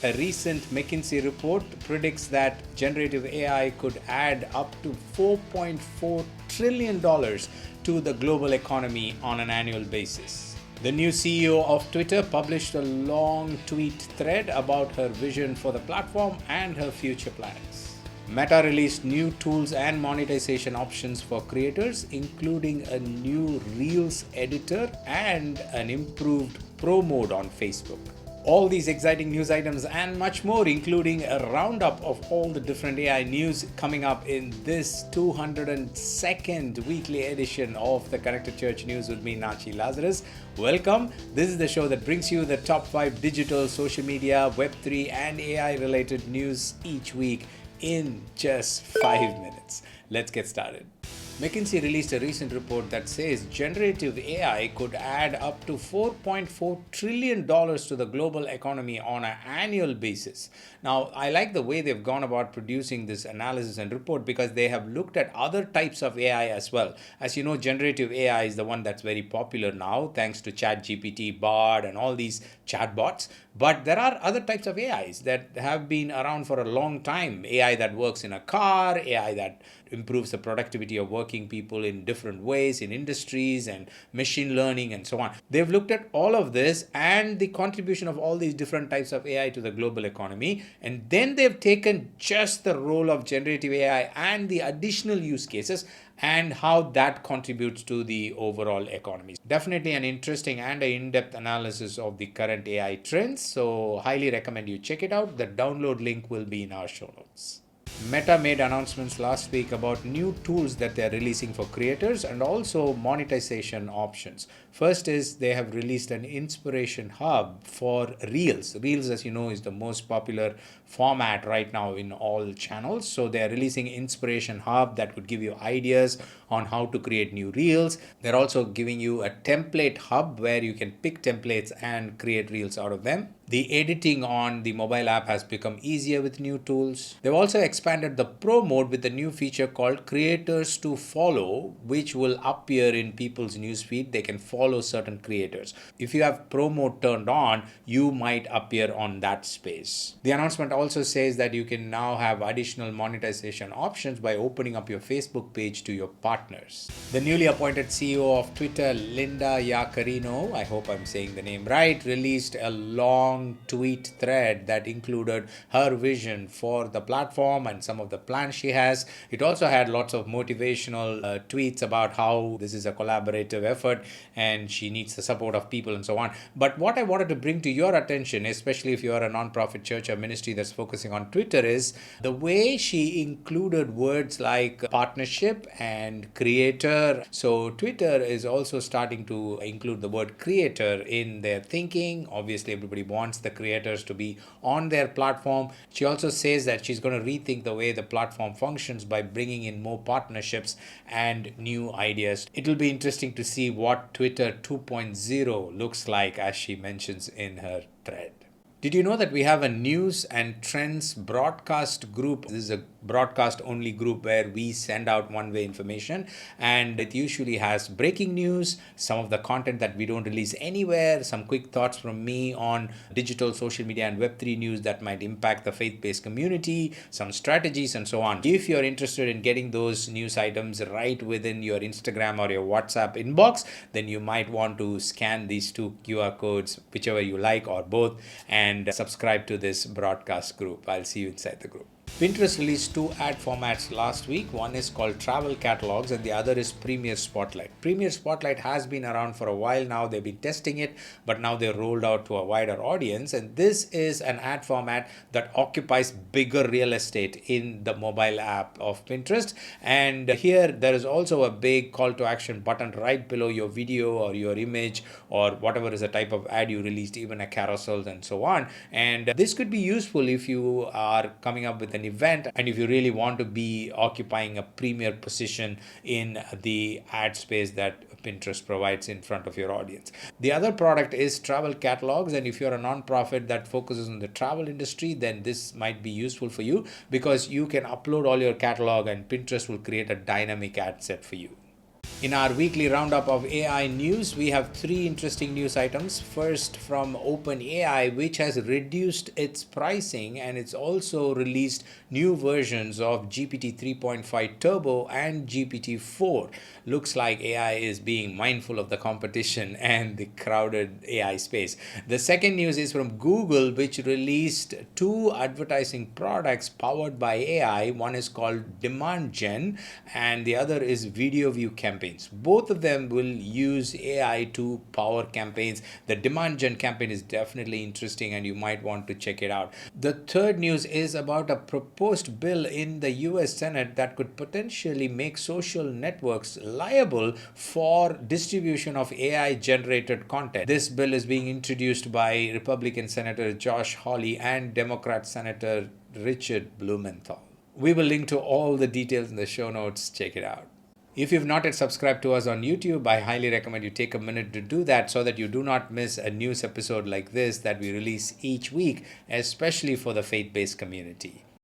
A recent McKinsey report predicts that generative AI could add up to $4.4 trillion to the global economy on an annual basis. The new CEO of Twitter published a long tweet thread about her vision for the platform and her future plans. Meta released new tools and monetization options for creators, including a new Reels editor and an improved ProMode on Facebook. All these exciting news items and much more, including a roundup of all the different AI news coming up in this 202nd weekly edition of the Connected Church News with me, Natchi Lazarus. Welcome. This is the show that brings you the top 5 digital, social media, Web3 and AI related news each week in just 5 minutes. Let's get started. McKinsey released a recent report that says generative AI could add up to $4.4 trillion to the global economy on an annual basis. Now, I like the way they've gone about producing this analysis and report because they have looked at other types of AI as well. As you know, generative AI is the one that's very popular now, thanks to ChatGPT, Bard, and all these chatbots. But there are other types of AIs that have been around for a long time. AI that works in a car, AI that improves the productivity of working people in different ways in industries, and machine learning and so on. They've looked at all of this and the contribution of all these different types of AI to the global economy. And then they've taken just the role of generative AI and the additional use cases and how that contributes to the overall economy. Definitely an interesting and an in-depth analysis of the current AI trends. So highly recommend you check it out. The download link will be in our show notes. Meta made announcements last week about new tools that they're releasing for creators and also monetization options. First is they have released an inspiration hub for Reels. Reels, as you know, is the most popular format right now in all channels. So they're releasing inspiration hub that would give you ideas on how to create new Reels. They're also giving you a template hub where you can pick templates and create Reels out of them. The editing on the mobile app has become easier with new tools. They've also expanded the Pro mode with a new feature called Creators to Follow, which will appear in people's newsfeed. They can follow certain creators. If you have Pro mode turned on, you might appear on that space. The announcement also says that you can now have additional monetization options by opening up your Facebook page to your partners. The newly appointed CEO of Twitter, Linda Yaccarino, I hope I'm saying the name right, released a long tweet thread that included her vision for the platform and some of the plans she has. It also had lots of motivational tweets about how this is a collaborative effort and she needs the support of people and so on. But what I wanted to bring to your attention, especially if you're a nonprofit church or ministry that's focusing on Twitter, is the way she included words like partnership and creator. So Twitter is also starting to include the word creator in their thinking. Obviously, everybody wants the creators to be on their platform. She also says that she's going to rethink the way the platform functions by bringing in more partnerships and new ideas. It will be interesting to see what Twitter 2.0 looks like, as she mentions in her thread. Did you know that we have a news and trends broadcast group? This is a broadcast only group where we send out one-way information, and it usually has breaking news, some of the content that we don't release anywhere, some quick thoughts from me on digital, social media and Web3 news that might impact the faith-based community, some strategies and so on. If you're interested in getting those news items right within your Instagram or your WhatsApp inbox, then you might want to scan these two QR codes, whichever you like or both, and subscribe to this broadcast group. I'll see you inside the group. Pinterest released 2 ad formats last week. One is called Travel Catalogs and the other is Premier Spotlight. Premier Spotlight has been around for a while now. They've been testing it, but now they're rolled out to a wider audience. And this is an ad format that occupies bigger real estate in the mobile app of Pinterest. And here there is also a big call to action button right below your video or your image or whatever is the type of ad you released, even a carousel and so on. And this could be useful if you are coming up with an event and if you really want to be occupying a premier position in the ad space that Pinterest provides in front of your audience. The other product is Travel Catalogs, and if you're a nonprofit that focuses on the travel industry, then this might be useful for you because you can upload all your catalog and Pinterest will create a dynamic ad set for you. In our weekly roundup of AI news, we have three interesting news items. First, from OpenAI, which has reduced its pricing and it's also released new versions of GPT 3.5 Turbo and GPT 4. Looks like AI is being mindful of the competition and the crowded AI space. The second news is from Google, which released two advertising products powered by AI. One is called Demand Gen and the other is Video View Campaigns. Both of them will use AI to power campaigns. The Demand Gen campaign is definitely interesting and you might want to check it out. The third news is about a proposed bill in the US Senate that could potentially make social networks liable for distribution of AI generated content. This bill is being introduced by Republican Senator Josh Hawley and Democrat Senator Richard Blumenthal. We will link to all the details in the show notes. Check it out. If you've not yet subscribed to us on YouTube, I highly recommend you take a minute to do that so that you do not miss a news episode like this that we release each week, especially for the faith-based community.